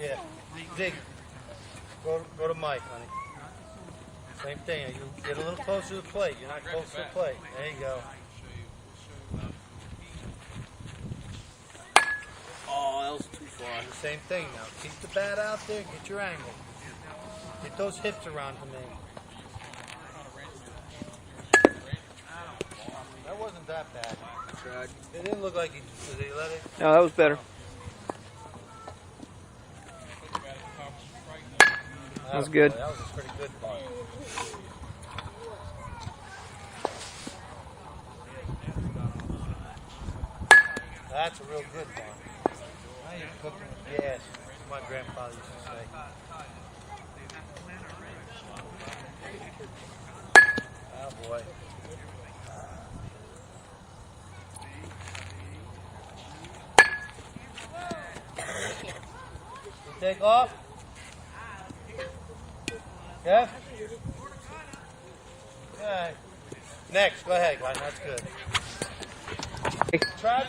Yeah. Dig. Go to Mike, honey. Same thing. You get a little closer to the plate. You're not close to the plate. There you go. Oh, that was too far. Same thing now. Keep the bat out there. Get your angle. Get those hips around to me. That wasn't that bad. It didn't look like he let it. No, that was better. That was good. That was a pretty good ball. That's a real good ball. Now you're cooking with gas, as my grandfather used to say. Oh boy. You take off? Yeah? All right. Next, go ahead, Glenn. That's good. Try